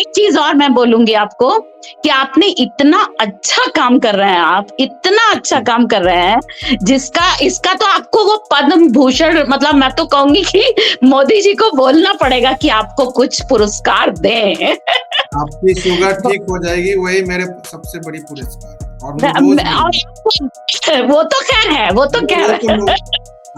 एक चीज और मैं बोलूंगी आपको कि आपने इतना अच्छा काम कर रहे हैं, आप इतना अच्छा काम कर रहे हैं जिसका इसका तो आपको वो पद्म भूषण, मतलब मैं तो कहूंगी कि मोदी जी को बोलना पड़ेगा कि आपको कुछ पुरस्कार दें। आपकी शुगर ठीक हो जाएगी, वही मेरे सबसे बड़ी पुरस्कार है, और वो रोज और वो तो खैर है, वो तो खैर है।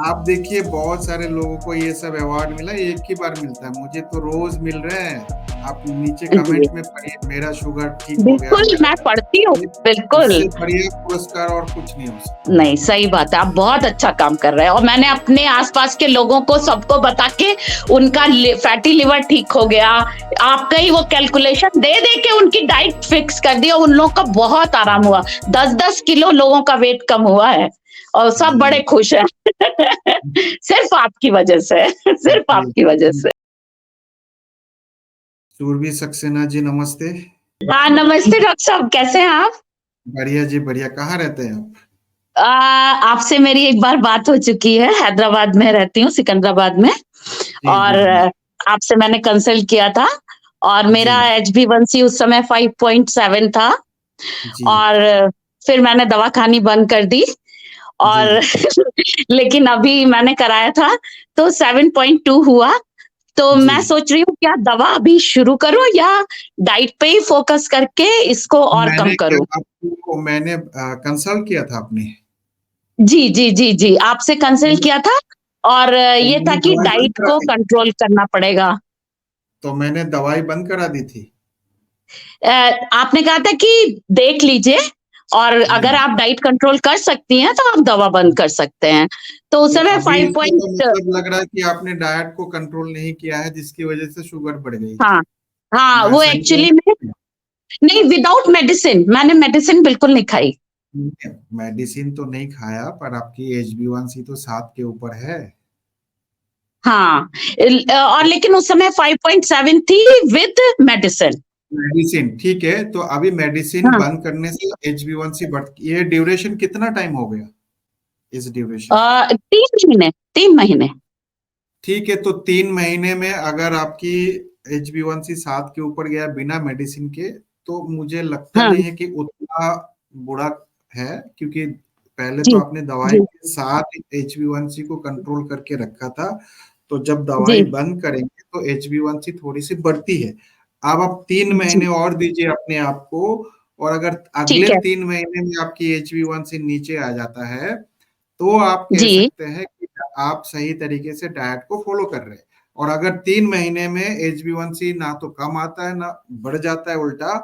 आप देखिए बहुत सारे लोगों को ये सब अवार्ड मिला, एक ही बार मिलता है, मुझे तो रोज मिल रहे हैं। आप नीचे कमेंट में पढ़िए, मेरा शुगर ठीक हो गया, बिल्कुल मैं पढ़ती हूँ, बिल्कुल। इससे बढ़िया पुरस्कार और कुछ नहीं हो सकता। नहीं, सही बात है, आप बहुत अच्छा काम कर रहे हैं। और मैंने अपने आसपास के लोगों को सबको बता के उनका फैटी लिवर ठीक हो गया, आपका ही वो कैलकुलेशन दे दे के उनकी डाइट फिक्स कर दिया, उन लोगों का बहुत आराम हुआ। 10-10 किलो लोगों का वेट कम हुआ है और सब बड़े खुश हैं। सिर्फ आपकी वजह से, सिर्फ आपकी वजह से। सुरभि सक्सेना जी नमस्ते। हाँ नमस्ते डॉक्टर साहब, कैसे हैं आप? बढ़िया जी बढ़िया। कहाँ रहते हैं आप? आपसे मेरी एक बार बात हो चुकी है, हैदराबाद में रहती हूँ, सिकंदराबाद में। जी और जी जी आपसे मैंने कंसल्ट किया था और मेरा जी HbA1c उस समय 5.7 था। जी और फिर मैंने दवा खानी बंद कर दी जी। और लेकिन अभी मैंने कराया था तो 7.2 हुआ। तो जी मैं सोच रही हूँ क्या दवा अभी शुरू करूं या डाइट पे ही फोकस करके इसको और कम मैंने क्या करूं? आपको मैंने कंसल्ट किया था आपने? जी जी जी जी, आपसे कंसल्ट किया था और तो ये था मैंने कि दवाई बंद डाइट करा को दी। कंट्रोल करना पड़ेगा। तो मैंने दवाई बंद करा दी थी। आपने कहा था कि देख लीजिए और अगर आप डाइट कंट्रोल कर सकती हैं तो आप दवा बंद कर सकते हैं। तो उस तो समय अभी फाइव इससे तो पॉइंट मतलब लग रहा है कि आपने डाइट को कंट्रोल नहीं किया है, जिसकी वजह से शुगर बढ़ गई। हाँ हाँ, मैं वो सही बोल एक्चुअली में रहा नहीं, विदाउट मेडिसिन, मैंने मेडिसिन बिल्कुल नहीं खाई। हूँ? मेडिसिन तो नहीं खाया, पर आपकी HbA1c तो 7 के ऊपर है। हाँ और लेकिन उस समय 5.7 थी विद मेडिसिन। मेडिसिन ठीक है, तो अभी मेडिसिन हाँ बंद करने से HbA1c बढ़, ये ड्यूरेशन कितना टाइम हो गया, इस ड्यूरेशन? 3 महीने, 3 महीने। ठीक है, तो 3 महीने में अगर आपकी HbA1c 7 के ऊपर गया बिना मेडिसिन के, तो मुझे लगता हाँ नहीं है कि उतना बुरा है, क्योंकि पहले जी तो आपने दवाई जी के साथ HbA1c को कंट्रोल करके रखा था। तो जब दवाई जी बंद करेंगे तो HbA1c थोड़ी सी बढ़ती है। अब आप 3 महीने जी, और दीजिए अपने आप को, और अगर अगले ठीक है 3 महीने में आपकी HbA1c नीचे आ जाता है, तो आप कह जी। सकते हैं कि आप सही तरीके से डाइट को फॉलो कर रहे हैं। और अगर 3 महीने में HbA1c ना तो कम आता है ना बढ़ जाता है उल्टा,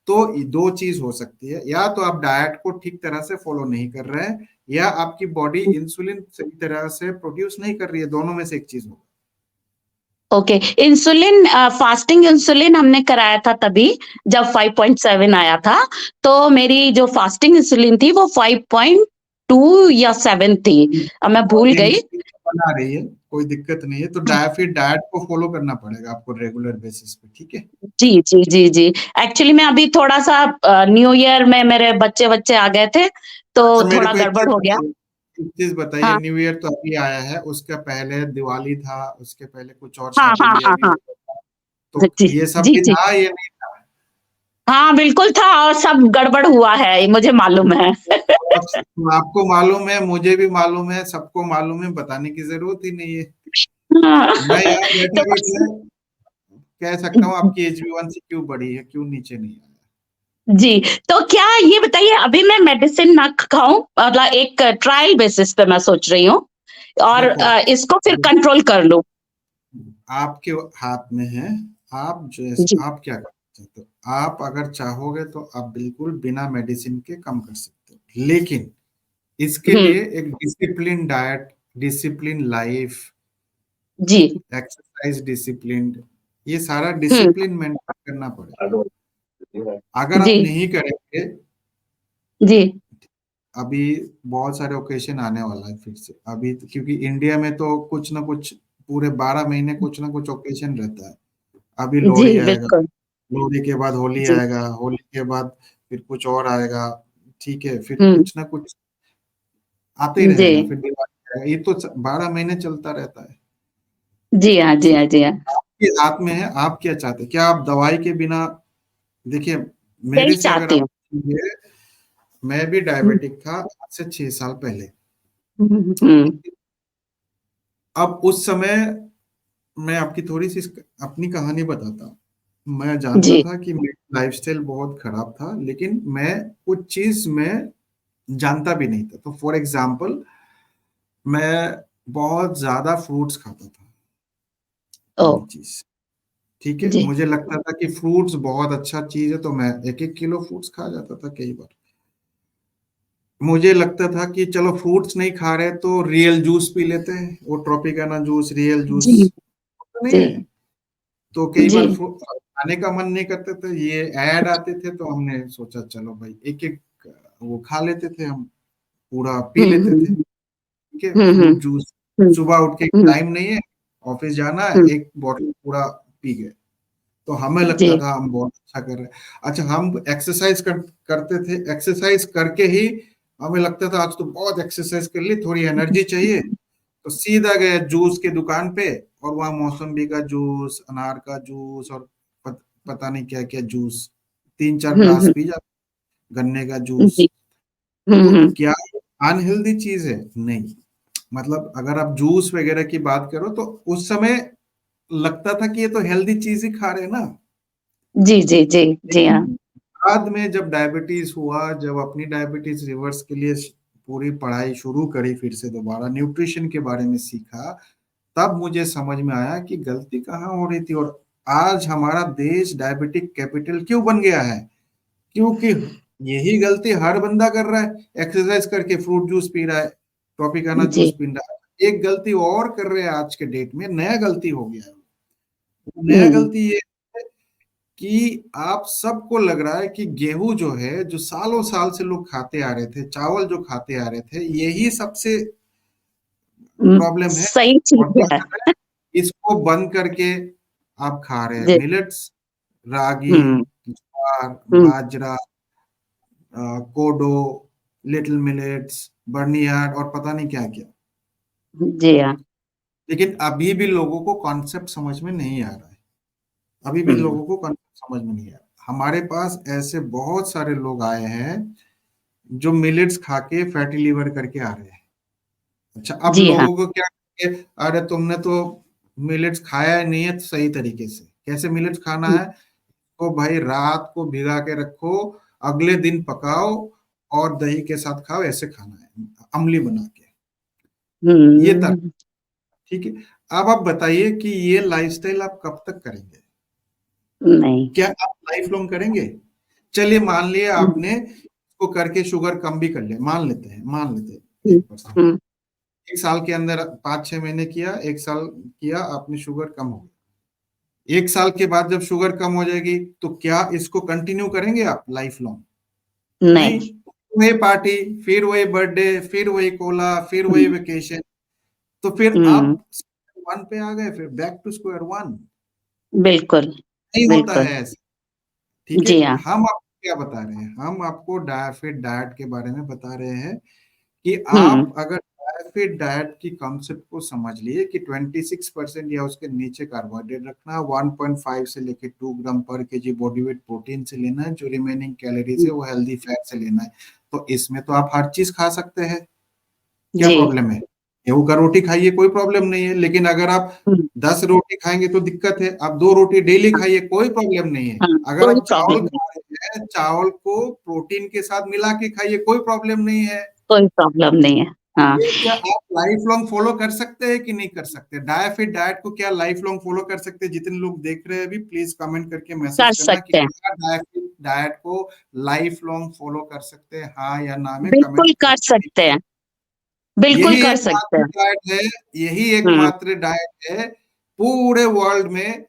तो दो चीज हो सकती है, या तो आप डाइट को ठीक तरह से फॉलो नहीं कर रहे हैं, या आपकी बॉडी इंसुलिन सही तरह से प्रोड्यूस नहीं कर रही है, दोनों में से एक चीज होगा। ओके, इंसुलिन, फास्टिंग इंसुलिन हमने कराया था तभी जब 5.7 आया था। तो मेरी जो फास्टिंग इंसुलिन थी वो 5.2 या 7 थी, अब मैं भूल बॉडी गई। इंसुलिन बना रही है, कोई दिक्कत नहीं है, तो फिर डाइट को फॉलो करना पड़ेगा आपको रेगुलर बेसिस पे, ठीक है? जी जी जी जी। एक्चुअली मैं अभी थोड़ा सा न्यू ईयर में मेरे बच्चे बच्चे आ गए थे तो अच्छा मेरे थोड़ा को गड़बड़ हो गया। एक चीज बताइए, हाँ न्यू ईयर तो अभी आया है, उसका पहले दिवाली था, उसके पहले कुछ और हाँ शादी हाँ ब्याह हाँ भी हाँ। होता था, तो जी ये सब जी भी जी। था, ये नहीं था? हाँ बिल्कुल था और सब गड़बड़ हुआ है, ये मुझे मालूम है। आपको मालूम है, मुझे भी मालूम है, सबको मालूम है, बताने की जरूरत ही नहीं है। हाँ, मैं यहाँ तो बैठे बस बैठे कह सकता हूँ आपकी HbA1c क्यों बढ़ी है, क्यों नीचे नहीं आया। जी, तो क्या ये बताइए अभी मैं मेडिसिन ना खाऊं, मतलब एक ट्रायल बेसिस पे मैं सोच रही हूँ और देखो, इसको फिर कंट्रोल कर लूं। आपके हाथ में है, जी आप क्या कर सकते हो? आप अगर चाहोगे तो आप बिल्कुल बिना मेडिसिन के कम कर सकते हो, लेकिन इसके हम्म लिए एक डिसिप्लिन डाइट, डिसिप्लिन लाइफ, जी एक्सरसाइज डिसिप्लिन, ये सारा हम्म डिसिप्लिन मेंटेन करना पड़ेगा। अगर आप जी नहीं करेंगे, जी अभी बहुत सारे ओकेशन आने वाला है फिर से, अभी क्योंकि इंडिया में तो कुछ ना कुछ पूरे 12 महीने कुछ ना कुछ ओकेशन रहता है। अभी जी लोहड़ी आएगा, बिल्कुल। लोहड़ी के बाद होली जी आएगा, होली के बाद फिर कुछ और आएगा, ठीक है, फिर हम्म कुछ ना कुछ आते ही जी रहेगा, फिर दिवाली आएगा, ये तो 12 महीने चलता रहता है। जी हाँ जी हाँ जी हाँ। आपके हाथ में है, आप क्या चाहते हैं? क्या आप दवाई के बिना, देखिए यही मेरे से अगर चाहती आप हूँ। पूछेंगे, मैं भी हम्म डायबिटिक था आज से 6 साल पहले। हम्म, अब उस समय मैं आपकी थोड़ी सी अपनी कहानी बताता हूँ। मैं जानता जी था कि मेरी लाइफस्टाइल बहुत खराब था, लेकिन मैं कुछ चीज में जानता भी नहीं था। तो फॉर एग्जाम्पल, मैं बहुत ज्यादा फ्रूट्स खाता था, ओ पहली चीज। ठीक है, जी मुझे लगता था कि फ्रूट्स बहुत अच्छा चीज है, तो मैं 1-1 किलो फ्रूट्स खा जाता था कई बार। मुझे लगता था कि चलो फ्रूट्स नहीं खा रहे तो रियल जूस पी लेते हैं, वो ट्रॉपिकाना जूस, रियल जूस जी नहीं जी है। तो कई जी बार खाने का मन नहीं करते थे, ये ऐड आते थे, तो हमने सोचा चलो भाई एक एक वो खा लेते थे हम, पूरा पी हम्म लेते थे। हम्म ठीक है, हम्म फ्रूट जूस। हम्म सुबह उठ के हम्म टाइम नहीं है, ऑफिस जाना है, हम्म, एक बॉटल पूरा पी गए। तो हमें जी लगता था हम बहुत अच्छा कर रहे हैं। अच्छा, हम एक्सरसाइज करते थे, एक्सरसाइज करके ही हमें लगता था आज तो बहुत एक्सरसाइज कर ली, थोड़ी एनर्जी चाहिए, तो सीधा गए जूस की दुकान पे, और वहाँ मौसम्बी का जूस, अनार का जूस, और पता नहीं क्या क्या जूस, 3-4 ग्लास हम्म पी जाते, गन्ने का जूस। जी तो हम्म क्या अनहेल्दी चीज है? नहीं। मतलब अगर आप जूस वगैरह की बात करो तो उस समय लगता था कि ये तो हेल्दी चीज ही खा रहे हैं ना। जी जी जी जी हाँ लेकिन बाद में जब डायबिटीज हुआ, जब अपनी डायबिटीज रिवर्स के लिए पूरी पढ़ाई शुरू करी, फिर से दोबारा न्यूट्रिशन के बारे में सीखा, तब मुझे समझ में आया कि गलती कहाँ हो रही थी। और आज हमारा देश डायबिटिक कैपिटल क्यों बन गया है? क्योंकि यही गलती हर बंदा कर रहा है, एक्सरसाइज करके फ्रूट जूस पी रहा है, ट्रॉपिकाना जूस जी पी रहा है। एक गलती और कर रहे हैं आज के डेट में, नया गलती हो गया है। नया हम्म गलती ये है कि आप सबको लग रहा है कि गेहूं जो है, जो सालों साल से लोग खाते आ रहे थे, चावल जो खाते आ रहे थे, यही सबसे प्रॉब्लम है। सही चीज और इस है समय इसको बंद करके आप खा रहे हैं जी मिलेट्स, रागी, हम्म ज्वार, हम्म बाजरा, कोडो, लिटिल मिलेट्स, बर्नियार्ड, और पता नहीं क्या क्या। जी हाँ लेकिन अभी भी लोगों को कॉन्सेप्ट समझ में नहीं आ रहा है। अभी भी हम्म लोगों को कॉन्सेप्ट समझ में नहीं आ रहा। हमारे पास ऐसे बहुत सारे लोग आए हैं जो मिलेट्स खा के फैटी लिवर करके आ रहे हैं। अच्छा, अब जी हाँ लोगों को क्या कहेंगे, अरे तुमने तो मिलेट्स खाया ही नहीं है तो सही तरीके से। कैसे मिलेट्स खाना है? तो भाई रात को भिगा के रखो, अगले दिन पकाओ, और दही के साथ खाओ, ऐसे खाना है, अमली बना के। ये तर हम्म ठीक है। अब आप बताइए कि ये लाइफस्टाइल आप कब तक करेंगे? नहीं क्या आप लाइफ लॉन्ग करेंगे? चलिए मान लिए हम्म आपने इसको करके शुगर कम भी कर लिया, मान लेते हैं हम्म 1%। हम्म 1 साल के अंदर 5-6 महीने किया, 1 साल किया, आपने शुगर कम हो गई। 1 साल के बाद जब शुगर कम हो जाएगी, तो क्या इसको कंटिन्यू करेंगे आप लाइफ लॉन्ग? नहीं। नहीं वही पार्टी, फिर वही बर्थडे, फिर वही कोला, फिर वही हम्म वेकेशन। तो फिर हम्म, आप स्क्वायर वन पे आ गए, फिर बैक टू स्क्वायर वन। बिल्कुल नहीं होता बिल्कुल है ऐसे। ठीक है। जी हाँ हम आपको क्या बता रहे हैं? हम आपको डायफिट डाइट के बारे में बता रहे हैं कि हम्म आप अगर डायफिट डाइट की कॉन्सेप्ट को समझ लिए कि 26% या उसके नीचे कार्बोहाइड्रेट रखना, 1.5 से लेके 2 ग्राम पर केजी बॉडी वेट प्रोटीन से लेना है, जो रिमेनिंग कैलोरीज है वो हेल्दी फैट से लेना है, तो इसमें तो आप हर चीज खा सकते हैं। क्या जी प्रॉब्लम है? गेहूं का रोटी खाइए, कोई प्रॉब्लम नहीं है। लेकिन अगर आप हम्म 10 रोटी खाएंगे तो दिक्कत है। आप 2 रोटी डेली हाँ खाइए, कोई प्रॉब्लम नहीं है। हाँ, अगर कोई आप चावल प्रॉब्लम नहीं खा रहे हैं, चावल को प्रोटीन के साथ मिला के खाइए, कोई प्रॉब्लम नहीं है। कोई प्रॉब्लम नहीं है हाँ ये क्या आप लाइफ लॉन्ग फॉलो कर सकते हैं कि नहीं कर सकते? डायफिट डाइट को क्या लाइफ लॉन्ग फॉलो कर सकते हैं? जितने लोग देख रहे हैं अभी, प्लीज कमेंट करके मैसेज कर करना कि सकते हैं क्या डायफिट डाइट को लाइफ लॉन्ग फॉलो कर सकते हैं, हाँ या ना में कमेंट बिल्कुल कर करके। सकते हैं बिल्कुल यही कर सकते एकमात्र हैं डाइट है, यही हम्म एकमात्र डाइट है पूरे वर्ल्ड में,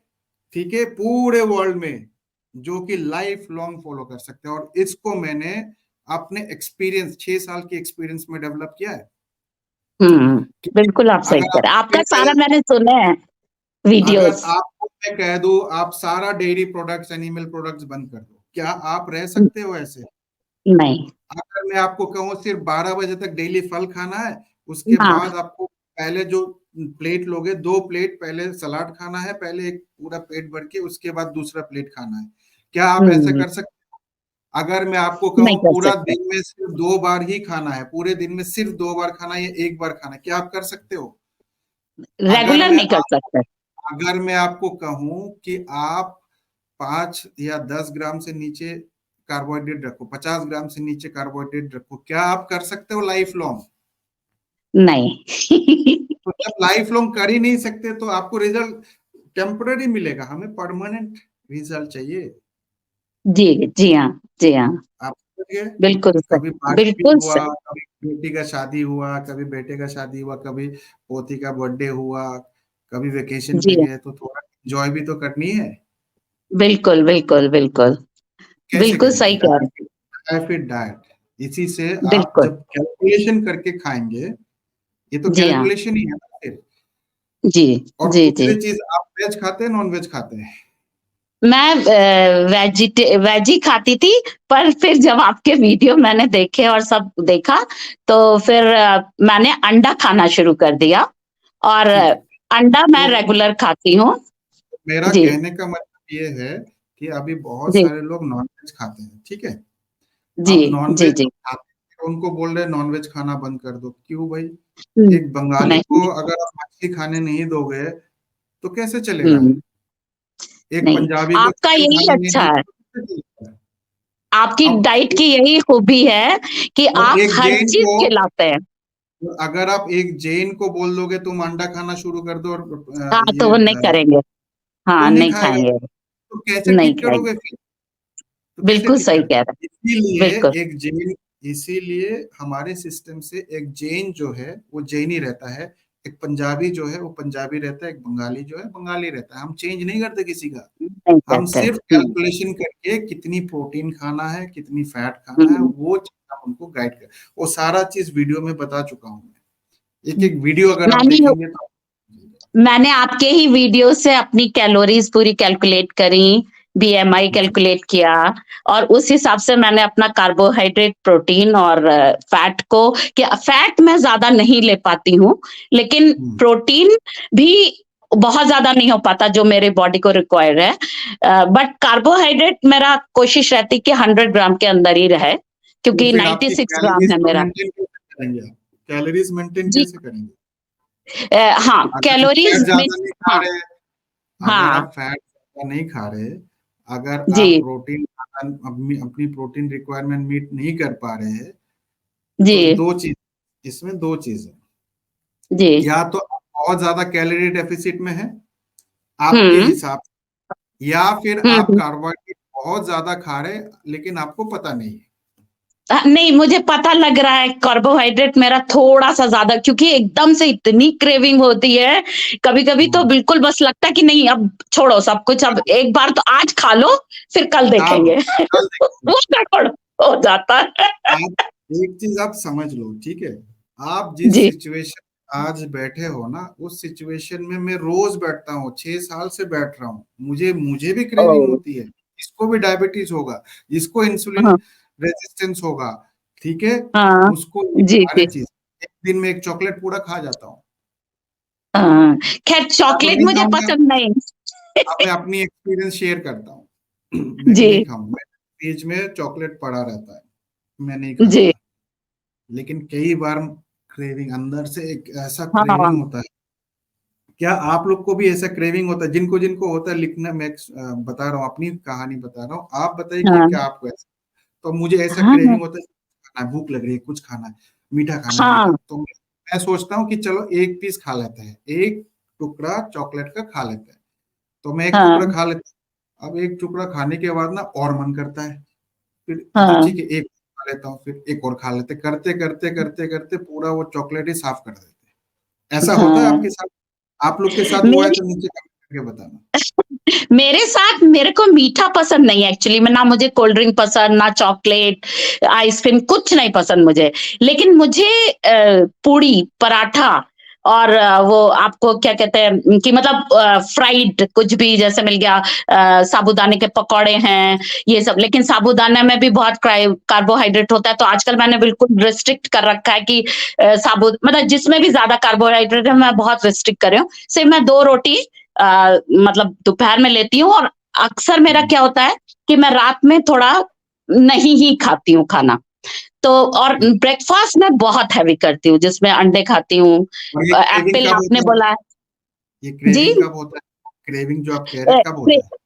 ठीक है, पूरे वर्ल्ड में, जो कि लाइफ लॉन्ग फॉलो कर सकते हैं। और इसको मैंने अपने एक्सपीरियंस, 6 साल के एक्सपीरियंस में डेवलप किया है। हम्म ठीक है? बिल्कुल आप सही अगर कह रहे हैं आपको आपका मैं सारा कह मैंने सुना है अगर वीडियोस आपको मैं कह दूं आप सारा डेयरी प्रोडक्ट्स, एनिमल प्रोडक्ट्स बंद कर दो, क्या आप रह सकते हो ऐसे? नहीं अगर मैं आपको कहूँ सिर्फ 12 बजे तक डेली फल खाना है, उसके हाँ बाद आपको पहले जो प्लेट लोगे, 2 प्लेट पहले सलाद खाना है, पहले एक पूरा पेट भर के, उसके बाद दूसरा प्लेट खाना है। क्या आप ऐसा हम्म, कर सकते? अगर मैं आपको नहीं कहूँ कर पूरा सकते, दिन में सिर्फ 2 बार ही खाना है, पूरे दिन में सिर्फ 2 बार खाना है या एक बार खाना है, क्या आप कर सकते हो? अगर रेगुलर मैं नहीं कर सकते। अगर मैं आपको कहूं कि आप 5 या 10 ग्राम से नीचे कार्बोहाइड्रेट रखो, 50 ग्राम से नीचे कार्बोहाइड्रेट रखो, क्या आप कर सकते हो लाइफ लॉन्ग? नहीं। तो जब लाइफ लॉन्ग कर ही नहीं सकते तो आपको रिजल्ट टेम्पररी मिलेगा, हमें परमानेंट रिजल्ट चाहिए। जी, जी हाँ, जी हाँ, आप समझ गए? बिल्कुल कभी सही, पार्टी बिल्कुल हुआ, सही। कभी बेटी का शादी हुआ, कभी बेटे का शादी हुआ, कभी पोती का बर्थडे हुआ, कभी वेकेशन जी पे हाँ, गए, तो थोड़ा एंजॉय भी तो करनी है। बिल्कुल, बिल्कुल, बिल्कुल, कैसे बिल्कुल करेंगे? सही कह रहे डाइट डाइट इसी से हैं, आप बिल्कुल, जब कैलकुलेशन करके खाएंगे, ये तो जी हाँ, कैलकुलेशन ही है ना फिर। जी, और जी, जी। दूसरी चीज, आप वेज खाते हैं नॉन वेज खाते हैं? मैं वेज ही खाती थी, पर फिर जब आपके वीडियो मैंने देखे और सब देखा, तो फिर मैंने अंडा खाना शुरू कर दिया, और ठीक है। अंडा मैं तो रेगुलर खाती हूँ। मेरा जी, कहने का मतलब ये है कि अभी बहुत जी, सारे लोग नॉन वेज खाते हैं, ठीक है। जी, अब नॉन जी, वेज जी। खाते हैं, उनको बोल रहे नॉन वेज खाना बंद कर दो, क्यों भाई? हुँ, एक बंगाली नहीं, को अगर आप मछली खाने नहीं दोगे तो कैसे चलेगा? हुँ, एक नहीं, पंजाबी को आपका चिकन यही खाने नहीं अच्छा है, दोगे तो कैसे चलेगा? आपकी अब डाइट की यही खूबी है कि और आप एक हर जैन चीज़ को, खिलाते हैं। अगर आप एक जैन को बोल दोगे तुम अंडा खाना शुरू कर दो और हाँ, तो ये वो नहीं करेंगे। वो हाँ, नहीं नहीं खाएगा, खाएँगे, तो कैसे नहीं ठीक खाएँगे। करोगे फिर? तो कैसे बिल्कुल ठीक सही कह करते? रहे हैं, इसीलिए बिल्कुल। एक जैन, इसीलिए हमारे सिस्टम से एक जैन जो है वो जैन ही रहता है, एक पंजाबी जो है वो पंजाबी रहता है, एक बंगाली जो है बंगाली रहता है। हम चेंज नहीं करते किसी का। नहीं हम करते। सिर्फ कैलकुलेशन करके कितनी प्रोटीन खाना है, कितनी फैट खाना है, हुँ। वो चीज हम उनको गाइड कर, वो सारा चीज वीडियो में बता चुका हूँ मैं। एक एक वीडियो अगर आप मैंने देखेंगे तो मैंने आपके ही वीडियो से अपनी कैलोरीज पूरी कैलकुलेट करी, बीएमआई जी। कैलकुलेट किया, और उस हिसाब से मैंने अपना कार्बोहाइड्रेट, प्रोटीन और फैट को, क्या फैट मैं ज्यादा नहीं ले पाती हूँ, लेकिन हम्म। प्रोटीन भी बहुत ज्यादा नहीं हो पाता जो मेरे बॉडी को रिक्वायर है, बट कार्बोहाइड्रेट मेरा कोशिश रहती कि 100 ग्राम के अंदर ही रहे, तो क्योंकि फिर आपकी 96 ग्राम कैलोरीज है को मेरा। मेंटेन कैसे करेंगे? आप कैलोरीज मेंटेन जी, कैसे करेंगे? हाँ, अगर आप फैट कैलोरीज में, ज्यादा नहीं खा हाँ, रहे, अगर हाँ, आप फैट ज्यादा नहीं खा रहे, अगर जी, आप प्रोटीन अपनी अपनी प्रोटीन रिक्वायरमेंट मीट नहीं कर पा रहे हैं, जी, तो दो चीज, इसमें दो चीज है। जी, या तो आप बहुत ज्यादा कैलोरी डेफिसिट में है आपके हुँ, हिसाब से, या फिर हुँ, आप हुँ। कार्बोहाइड्रेट बहुत ज्यादा खा रहे लेकिन आपको पता नहीं है। नहीं, मुझे पता लग रहा है कार्बोहाइड्रेट मेरा थोड़ा-सा ज़्यादा, क्योंकि एकदम से इतनी क्रेविंग होती है, कभी-कभी तो हम्म। बिल्कुल बस लगता है कि नहीं, अब छोड़ो सब कुछ, अब एक बार तो आज खा लो, फिर कल अब देखेंगे। कल देखेंगे। वो गड़बड़ हो जाता है। आप एक चीज आप समझ लो, ठीक है। आप जिस जी, सिचुएशन आज बैठे हो ना, उस सिचुएशन में मैं रोज बैठता हूँ, 6 साल से बैठ रहा हूँ, मुझे मुझे भी क्रेविंग ओह! होती है। इसको भी डायबिटीज होगा, जिसको इंसुलिन हाँ, रेजिस्टेंस होगा, ठीक है, हाँ, उसको ये जी, सारे जी, चीज, एक दिन में एक चॉकलेट पूरा खा जाता हूँ। हाँ, खैर मैं तो चॉकलेट नहीं मुझे खाऊंगा। पसंद नहीं। अब मैं अपनी एक्सपीरियंस शेयर करता हूँ। मैं नहीं जी, खाऊंगा, फ्रिज में चॉकलेट पड़ा रहता है, मैं नहीं जी, खाता। लेकिन कई बार क्रेविंग अंदर से, एक ऐसा हाँ, क्रेविंग होता है। क्या आप लोग को भी ऐसा क्रेविंग होता है? जिनको जिनको होता है लिखना, मैं बता रहा हूँ, अपनी कहानी बता रहा हूँ, आप बताइए कि हाँ, क्या आपको ऐसा। तो मुझे ऐसा हाँ, क्रेविंग होता है, खाना है, भूख लग रही है, कुछ खाना है, मीठा खाना है, मीठा, हाँ, तो मैं सोचता हूँ कि चलो एक पीस खा लेते हैं, एक टुकड़ा चॉकलेट का खा लेते हैं। तो मैं एक टुकड़ा हाँ, खा लेता हूँ। अब एक टुकड़ा खाने के बाद ना और मन करता है, फिर अच्छा हाँ, ठीक है, एक खा लेता हूँ, फिर एक और खा लेते, करते करते करते करते पूरा वो चॉकलेट ही साफ कर देते हैं। ऐसा होता है हाँ। आपके साथ? आप लोग के साथ हुआ है मेरी तो नीचे कमेंट करके बताना। मेरे साथ, मेरे को मीठा पसंद नहीं है एक्चुअली में, ना मुझे कोल्ड ड्रिंक पसंद, ना चॉकलेट, आइसक्रीम, कुछ नहीं पसंद मुझे। लेकिन मुझे पूड़ी, पराठा और वो आपको क्या कहते हैं कि मतलब फ्राइड कुछ भी जैसे मिल गया, साबूदाने के पकौड़े हैं, ये सब। लेकिन साबूदाना में भी बहुत कार्बोहाइड्रेट होता है, तो आजकल मैंने बिल्कुल रिस्ट्रिक्ट कर रखा है कि मतलब जिसमें भी ज्यादा कार्बोहाइड्रेट है मैं बहुत रिस्ट्रिक्ट कर रही हूँ। सिर्फ मैं 2 रोटी मतलब दोपहर में लेती हूँ, और अक्सर मेरा क्या होता है कि मैं रात में थोड़ा नहीं ही खाती हूँ खाना। तो और ब्रेकफास्ट मैं बहुत हैवी करती हूँ, जिसमें अंडे खाती हूँ, और ये क्रेविंग एप्पल कब आपने होता है? बोला है। ये जी। क्रेविंग कब होता है? क्रेविंग जो आप कह रहे हैं कब क्रे, होता है?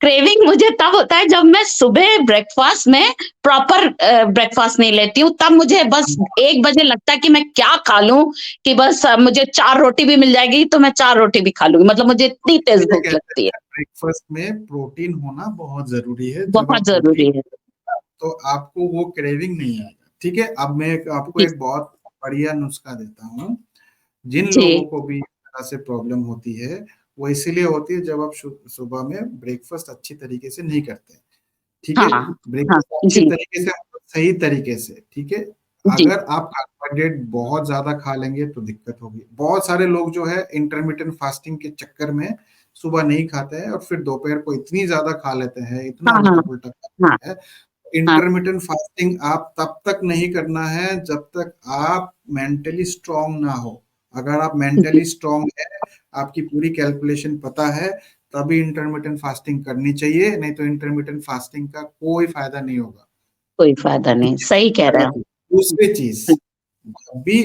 क्रेविंग मुझे तब होता है जब मैं सुबह ब्रेकफास्ट में प्रॉपर ब्रेकफास्ट नहीं लेती हूँ, तब मुझे बस 1 बजे लगता है कि मैं क्या खा लूं, कि बस मुझे 4 रोटी भी मिल जाएगी तो मैं 4 रोटी भी खा लूंगी, मतलब मुझे इतनी तेज इसलिए भूख कहते लगती है। हैं ब्रेकफास्ट में प्रोटीन होना बहुत जरूरी है। जब बहुत आप प्रोटीन, जरूरी है। तो आपको वो क्रेविंग नहीं आएगा। ठीक है, अब मैं आपको जी। एक बहुत बढ़िया नुस्खा देता हूँ। जिन लोगों जी। को भी इस तरह से प्रॉब्लम होती है, वो इसीलिए होती है जब आप सुबह में ब्रेकफास्ट अच्छी तरीके से नहीं करते। ठीक है, हाँ। हाँ। ब्रेकफास्ट अच्छी जी। तरीके से, सही तरीके से। ठीक है, जी। अगर आप कार्बोहाइड्रेट बहुत ज्यादा खा लेंगे तो दिक्कत होगी। बहुत सारे लोग जो है इंटरमीडिएंट फास्टिंग के चक्कर में सुबह नहीं खाते हैं, और फिर दोपहर को इतनी ज्यादा खा लेते हैं, इतना हाँ। उल्टा हाँ। पुल्टा खा हाँ। लेते हैं। हाँ। इंटरमीडिएंट फास्टिंग आप तब तक नहीं करना है जब तक आप मेंटली स्ट्रांग ना हो। अगर आप जी। मेंटली स्ट्रांग है, आपकी पूरी कैलकुलेशन पता है, तभी इंटरमीडिएंट फास्टिंग करनी चाहिए। नहीं तो इंटरमीडिएंट फास्टिंग का कोई फायदा नहीं होगा। कोई फायदा नहीं, सही कह रहे पहला हो। चीज। दूसरी चीज, जब भी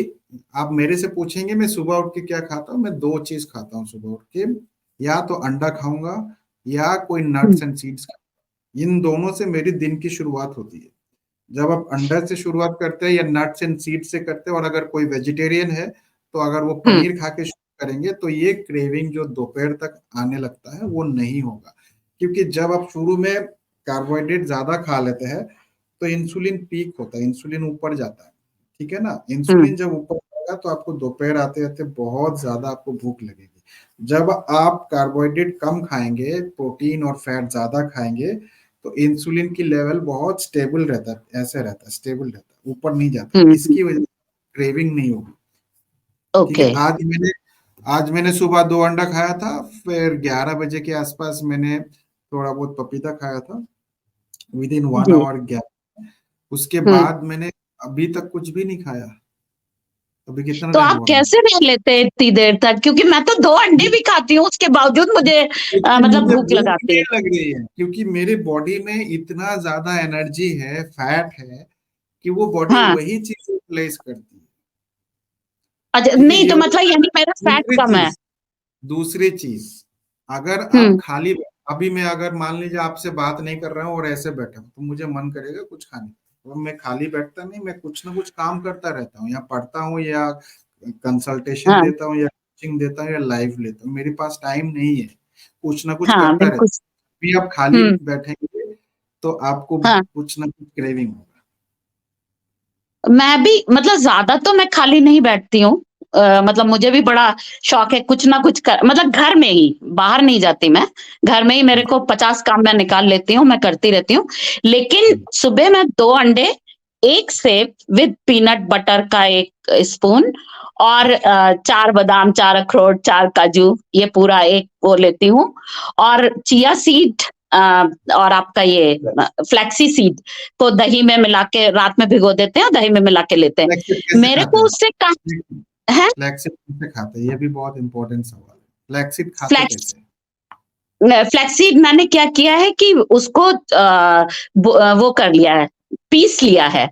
आप मेरे से पूछेंगे मैं सुबह उठ के क्या खाता हूँ, मैं 2 चीज खाता हूँ सुबह उठ के। या तो अंडा खाऊंगा, या कोई हम्म। Nuts and seeds. इन दोनों से मेरी दिन की शुरुआत होती है। जब आप अंडा से शुरुआत करते हैं या नट्स एंड सीड से करते हैं, और अगर कोई वेजिटेरियन है तो अगर वो हम्म। पनीर खा के शुरू करेंगे, तो ये क्रेविंग जो दोपहर तक आने लगता है वो नहीं होगा। क्योंकि जब आप शुरू में कार्बोहाइड्रेट ज्यादा खा लेते हैं, तो इंसुलिन पीक होता है, इंसुलिन ऊपर जाता है। ठीक है ना, हम्म। इंसुलिन जब ऊपर जाएगा तो आपको दोपहर आते आते बहुत ज्यादा आपको भूख लगेगी। जब आप कार्बोहाइड्रेट कम खाएंगे, प्रोटीन और फैट ज्यादा खाएंगे, तो इंसुलिन की लेवल बहुत स्टेबल रहता है, ऐसे रहता है, स्टेबल रहता है, ऊपर नहीं जाता। हम्म। इसकी वजह से क्रेविंग नहीं होगी। ठीक ओके। है, आज मैंने सुबह 2 अंडा खाया था, फिर 11 बजे के आसपास मैंने थोड़ा बहुत पपीता खाया था, विद इन वन जी। Hour gap. उसके हम्म। बाद मैंने अभी तक कुछ भी नहीं खाया। अभी कितना तो टाइम आप हो रहा है? कैसे रह लेते हैं इतनी देर तक? क्योंकि मैं तो 2 अंडे भी खाती हूँ, उसके बावजूद मुझे क्योंकि मतलब मुझे भूख भूख लगाती नहीं है। लग रही है, क्योंकि मेरे बॉडी में इतना ज्यादा एनर्जी है, फैट है, कि वो बॉडी हाँ। वही चीज रिप्लेस करती है। अच्छा, ठीक है, नहीं ये तो मतलब होता है। यानी मेरा फैट दूसरी कम है। चीज, दूसरी चीज, अगर आप हम्म। खाली, अभी मैं अगर मान लीजिए आपसे बात नहीं कर रहा हूँ और ऐसे बैठा हूँ, तो मुझे मन करेगा कुछ खाने का। तो मैं खाली बैठता नहीं, मैं कुछ ना कुछ काम करता रहता हूँ, या पढ़ता हूँ, या कंसल्टेशन हाँ। देता हूँ, या कोचिंग देता हूँ, या लाइव लेता हूँ। मेरे पास टाइम नहीं है, कुछ ना कुछ हाँ, करता रहता बिल्कुल। हूँ। भी आप खाली हम्म। बैठेंगे तो आपको हाँ। कुछ ना कुछ क्रेविंग होगा। मैं भी मतलब ज्यादा तो मैं खाली नहीं बैठती हूँ। मतलब मुझे भी बड़ा शौक है कुछ ना कुछ कर, मतलब घर में ही, बाहर नहीं जाती मैं। घर में ही मेरे को 50 काम मैं निकाल लेती हूँ, मैं करती रहती हूँ। लेकिन सुबह मैं 2 अंडे, 1 सेब विद पीनट बटर का 1 स्पून, और 4 बादाम, 4 अखरोट, 4 काजू, ये पूरा एक वो लेती हूँ। और चिया सीड, और आपका ये फ्लैक्सी सीड को दही में मिला के रात में भिगो देते हैं, दही में मिला के लेते हैं। फ्लैक्सीड कैसे मेरे खाते को हैं? उससे है। फ्लैक्सीड कैसे खाते हैं, ये भी बहुत इंपॉर्टेंट सवाल है। फ्लैक्सीड खाते फ्लैक्स कैसे हैं? फ्लैक्सीड मैंने क्या किया है कि उसको वो कर लिया है, पीस लिया है,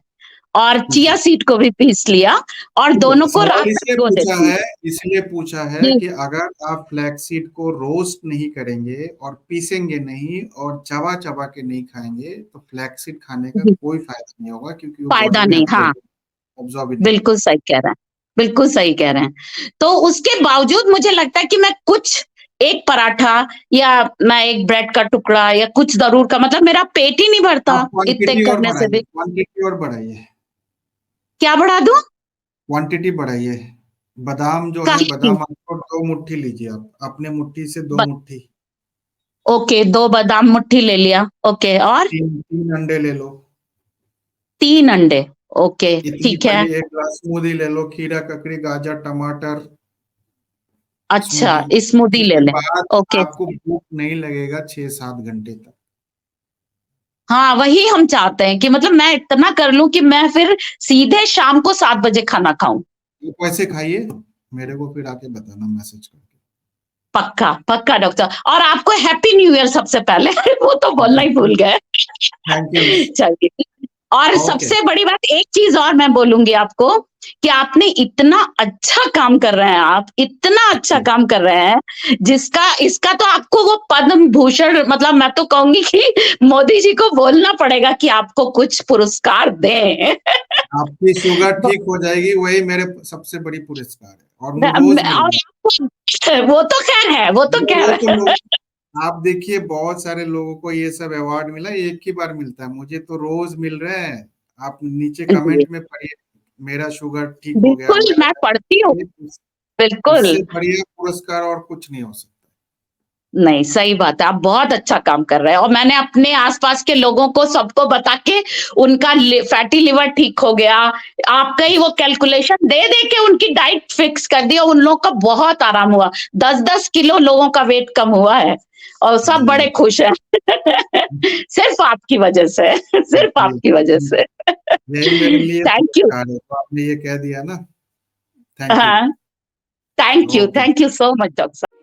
और चिया जी, सीड को भी पीस लिया, और ठीक है। दोनों को रात सवाल में इसलिए भिगो पूछा देती हूँ। है, इसलिए पूछा है जी। कि अगर आप फ्लैक्सीड को रोस्ट नहीं करेंगे और पीसेंगे नहीं और चबा चबा के नहीं खाएंगे, तो फ्लैक्सीड खाने का जी। कोई फायदा नहीं होगा, क्योंकि वो बॉडी फायदा में नहीं, हाँ। अब्जॉर्ब ही नहीं होगा। बिल्कुल सही कह रहे हैं, बिल्कुल सही कह रहे हैं। तो उसके बावजूद मुझे लगता है कि मैं कुछ, एक पराठा, या मैं एक ब्रेड का टुकड़ा, या कुछ जरूर का, मतलब मेरा पेट ही नहीं भरता आप इतने क्वांटिटी और करने से बढ़ाइए, भी। क्वांटिटी और बढ़ाइए, क्या बढ़ा दूं? क्वांटिटी बढ़ाइए। बादाम जो है, काहे की? बादाम आपको 2 मुट्ठी लीजिए, आप अपने मुट्ठी से 2 मुट्ठी। ओके, 2 बादाम मुट्ठी ले लिया, ओके, और 3 अंडे ले लो। 3 अंडे, ओके। इतनी ठीक है। बड़ी एक ग्लास स्मूदी ले लो, खीरा, ककड़ी, गाजर, टमाटर, अच्छा, स्मूदी, स्मूदी ले उसके लें। बाद ओके। आपको भूख नहीं लगेगा 6-7 घंटे तक। हाँ, वही हम चाहते हैं कि मतलब मैं इतना कर लूं कि मैं फिर सीधे शाम को 7 बजे खाना खाऊं। ये पैसे खाइए, मेरे को फिर आके बताना मैसेज करके। पक्का पक्का डॉक्टर, और आपको हैप्पी न्यू ईयर सबसे पहले वो तो बोलना ही भूल गए। Thank you. चलिए, और ओके। सबसे बड़ी बात एक चीज और मैं बोलूंगी आपको, कि आपने इतना अच्छा काम कर रहे हैं, आप इतना अच्छा काम कर रहे हैं, जिसका इसका तो आपको वो पद्म भूषण, मतलब मैं तो कहूंगी कि मोदी जी को बोलना पड़ेगा कि आपको कुछ पुरस्कार दें। आपकी शुगर ठीक हो जाएगी, वही मेरे सबसे बड़ी पुरस्कार है, और वो रोज मिल और रही वो तो खैर है, वो तो है। क्या वो तो है। लोग, आप देखिए बहुत सारे लोगों को ये सब अवार्ड मिला, एक ही बार मिलता है, मुझे तो रोज मिल रहे हैं। आप नीचे जी, कमेंट में पढ़िए, मेरा शुगर ठीक हो गया, बिल्कुल मैं पढ़ती हूँ। बिल्कुल। इससे बढ़िया पुरस्कार और कुछ नहीं हो सकता। नहीं, सही बात है, आप बहुत अच्छा काम कर रहे हैं, और मैंने अपने आसपास के लोगों को सबको बता के उनका फैटी लिवर ठीक हो गया। आपका ही वो कैलकुलेशन दे दे के उनकी डाइट फिक्स कर दी, और उन लोगों का बहुत आराम हुआ। 10-10 किलो लोगों का वेट कम हुआ है, और सब बड़े जी खुश हैं। सिर्फ आपकी वजह से, सिर्फ जी आपकी वजह जी। से। यही मेरे लिए थैंक यू। पुरस्कार है, तो आपने ये कह दिया ना। Thank you. हाँ, okay. Thank you so much doctor.